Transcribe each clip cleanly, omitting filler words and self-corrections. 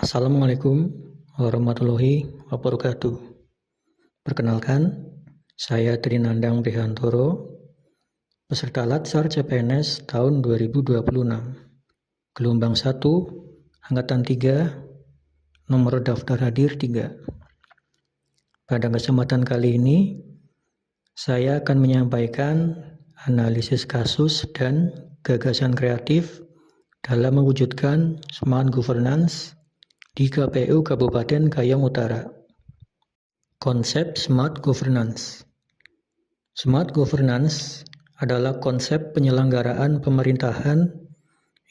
Assalamualaikum warahmatullahi wabarakatuh. Perkenalkan, saya Trinandang Brihantoro, peserta Latsar CPNS tahun 2026, gelombang 1, angkatan 3, nomor daftar hadir 3. Pada kesempatan kali ini, saya akan menyampaikan analisis kasus dan gagasan kreatif dalam mewujudkan smart governance di KPU Kabupaten Kayong Utara. Konsep Smart Governance. Smart Governance adalah konsep penyelenggaraan pemerintahan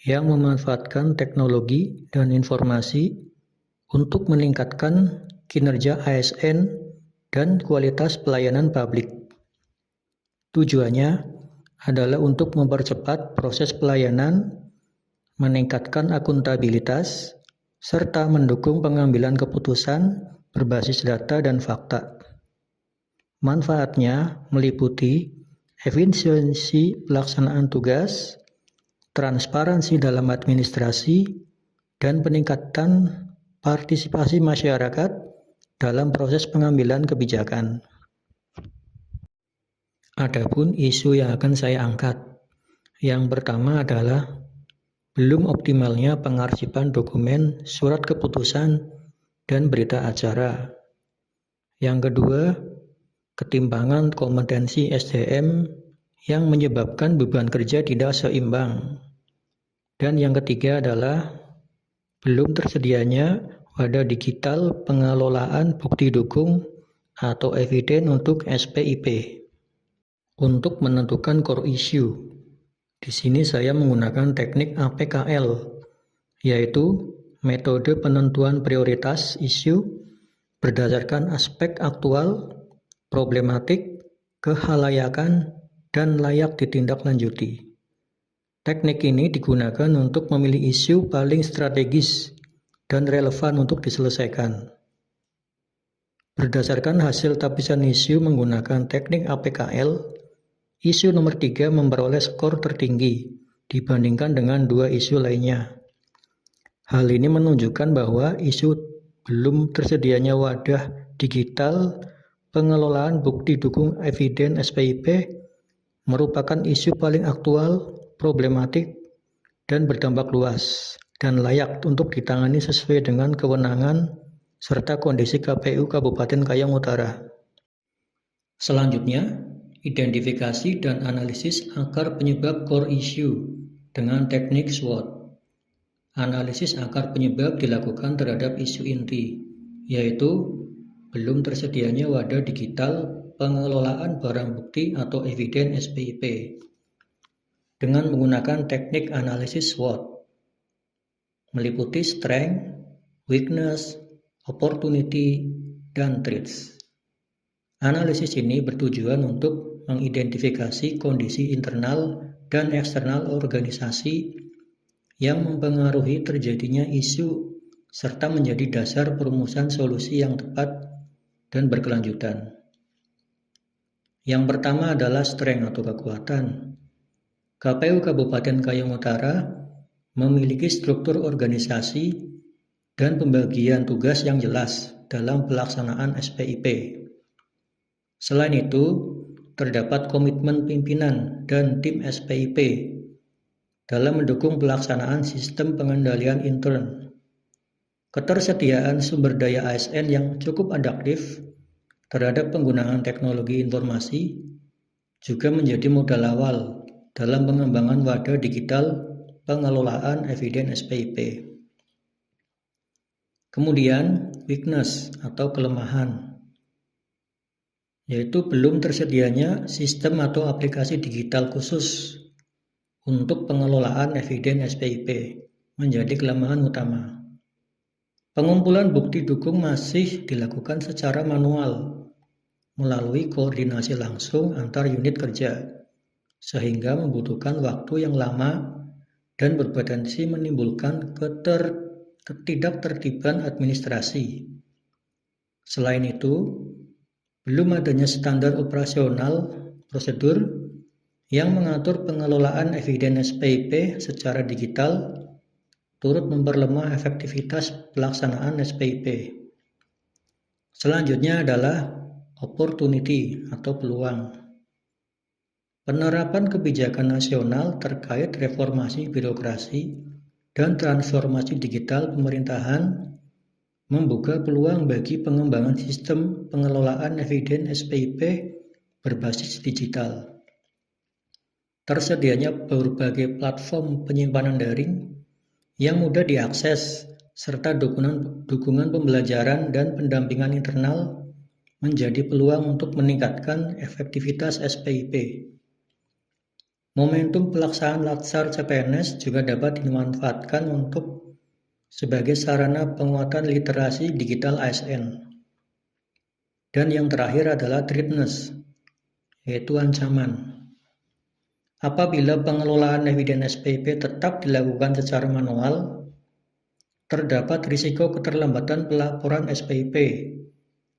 yang memanfaatkan teknologi dan informasi untuk meningkatkan kinerja ASN dan kualitas pelayanan publik. Tujuannya adalah untuk mempercepat proses pelayanan, meningkatkan akuntabilitas, serta mendukung pengambilan keputusan berbasis data dan fakta. Manfaatnya meliputi efisiensi pelaksanaan tugas, transparansi dalam administrasi, dan peningkatan partisipasi masyarakat dalam proses pengambilan kebijakan. Adapun isu yang akan saya angkat, yang pertama adalah belum optimalnya pengarsipan dokumen, surat keputusan, dan berita acara. Yang kedua, ketimpangan kompetensi SDM yang menyebabkan beban kerja tidak seimbang. Dan yang ketiga adalah belum tersedianya wadah digital pengelolaan bukti dukung atau eviden untuk SPIP. Untuk menentukan core issue, di sini saya menggunakan teknik APKL, yaitu metode penentuan prioritas isu berdasarkan aspek aktual, problematik, kehalayakan, dan layak ditindaklanjuti. Teknik ini digunakan untuk memilih isu paling strategis dan relevan untuk diselesaikan. Berdasarkan hasil tapisan isu menggunakan teknik APKL, isu nomor 3 memperoleh skor tertinggi dibandingkan dengan 2 isu lainnya. Hal ini menunjukkan bahwa isu belum tersedianya wadah digital pengelolaan bukti dukung eviden SPIP merupakan isu paling aktual, problematik, dan berdampak luas, dan layak untuk ditangani sesuai dengan kewenangan serta kondisi KPU Kabupaten Kayong Utara. Selanjutnya, identifikasi dan analisis akar penyebab core issue dengan teknik SWOT. Analisis akar penyebab dilakukan terhadap isu inti, yaitu belum tersedianya wadah digital pengelolaan barang bukti atau eviden SPIP dengan menggunakan teknik analisis SWOT, meliputi strength, weakness, opportunity, dan threats. Analisis ini bertujuan untuk mengidentifikasi kondisi internal dan eksternal organisasi yang mempengaruhi terjadinya isu serta menjadi dasar perumusan solusi yang tepat dan berkelanjutan. Yang pertama adalah strength atau kekuatan. KPU Kabupaten Kayong Utara memiliki struktur organisasi dan pembagian tugas yang jelas dalam pelaksanaan SPIP. Selain itu, terdapat komitmen pimpinan dan tim SPIP dalam mendukung pelaksanaan sistem pengendalian intern. Ketersediaan sumber daya ASN yang cukup adaptif terhadap penggunaan teknologi informasi juga menjadi modal awal dalam pengembangan wadah digital pengelolaan eviden SPIP. Kemudian, weakness atau kelemahan, yaitu belum tersedianya sistem atau aplikasi digital khusus untuk pengelolaan eviden SPIP menjadi kelemahan utama. Pengumpulan bukti dukung masih dilakukan secara manual melalui koordinasi langsung antar unit kerja, sehingga membutuhkan waktu yang lama dan berpotensi menimbulkan ketidaktertiban administrasi. Selain itu, belum adanya standar operasional prosedur yang mengatur pengelolaan eviden SPIP secara digital turut memperlemah efektivitas pelaksanaan SPIP. Selanjutnya adalah opportunity atau peluang. Penerapan kebijakan nasional terkait reformasi birokrasi dan transformasi digital pemerintahan membuka peluang bagi pengembangan sistem pengelolaan eviden SPIP berbasis digital. Tersedianya berbagai platform penyimpanan daring yang mudah diakses, serta dukungan pembelajaran dan pendampingan internal menjadi peluang untuk meningkatkan efektivitas SPIP. Momentum pelaksanaan Latsar CPNS juga dapat dimanfaatkan untuk sebagai sarana penguatan literasi digital ASN. Dan yang terakhir adalah threatness, yaitu ancaman. Apabila pengelolaan eviden SPIP tetap dilakukan secara manual, terdapat risiko keterlambatan pelaporan SPIP,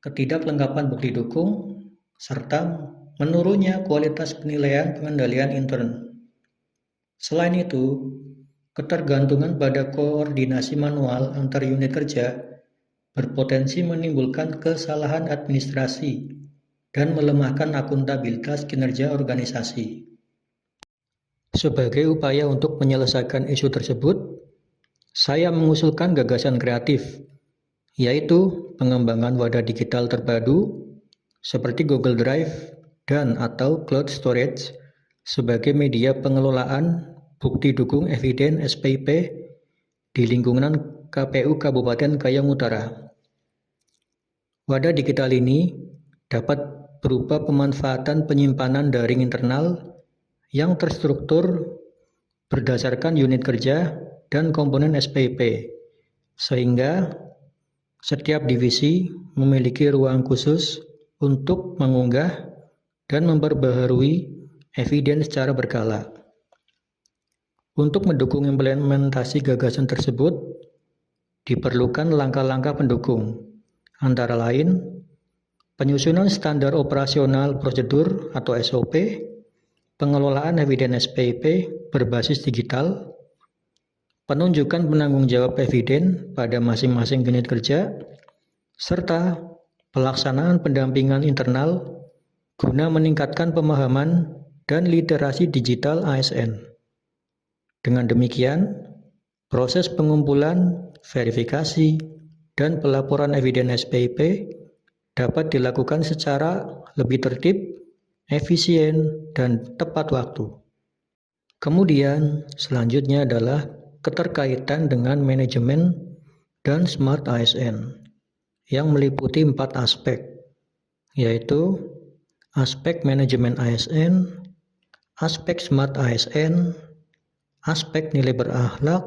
ketidaklengkapan bukti dukung, serta menurunnya kualitas penilaian pengendalian intern. Selain itu, ketergantungan pada koordinasi manual antar unit kerja berpotensi menimbulkan kesalahan administrasi dan melemahkan akuntabilitas kinerja organisasi. Sebagai upaya untuk menyelesaikan isu tersebut, saya mengusulkan gagasan kreatif, yaitu pengembangan wadah digital terpadu seperti Google Drive dan/atau cloud storage sebagai media pengelolaan bukti dukung eviden SPIP di lingkungan KPU Kabupaten Kayong Utara. Wadah digital ini dapat berupa pemanfaatan penyimpanan daring internal yang terstruktur berdasarkan unit kerja dan komponen SPIP, sehingga setiap divisi memiliki ruang khusus untuk mengunggah dan memperbaharui eviden secara berkala. Untuk mendukung implementasi gagasan tersebut, diperlukan langkah-langkah pendukung, antara lain penyusunan standar operasional prosedur atau SOP, pengelolaan eviden SPIP berbasis digital, penunjukan penanggung jawab eviden pada masing-masing unit kerja, serta pelaksanaan pendampingan internal guna meningkatkan pemahaman dan literasi digital ASN. Dengan demikian, proses pengumpulan, verifikasi, dan pelaporan eviden SPIP dapat dilakukan secara lebih tertib, efisien, dan tepat waktu. Kemudian, selanjutnya adalah keterkaitan dengan manajemen dan smart ASN yang meliputi 4 aspek, yaitu aspek manajemen ASN, aspek smart ASN, aspek nilai berakhlak,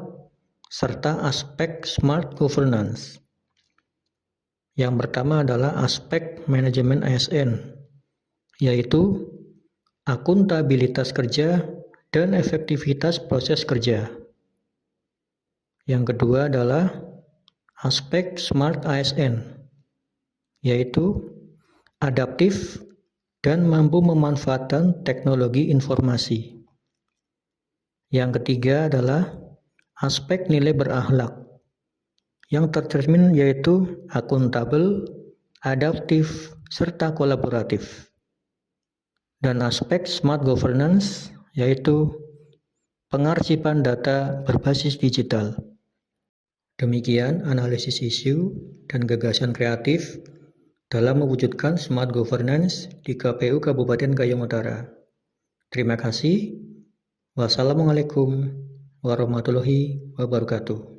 serta aspek smart governance. Yang pertama adalah aspek manajemen ASN, yaitu akuntabilitas kerja dan efektivitas proses kerja. Yang kedua adalah aspek smart ASN, yaitu adaptif dan mampu memanfaatkan teknologi informasi. Yang ketiga adalah aspek nilai berakhlak, yang tercermin yaitu akuntabel, adaptif, serta kolaboratif. Dan aspek smart governance yaitu pengarsipan data berbasis digital. Demikian analisis isu dan gagasan kreatif dalam mewujudkan smart governance di KPU Kabupaten Kayong Utara. Terima kasih. Wassalamualaikum warahmatullahi wabarakatuh.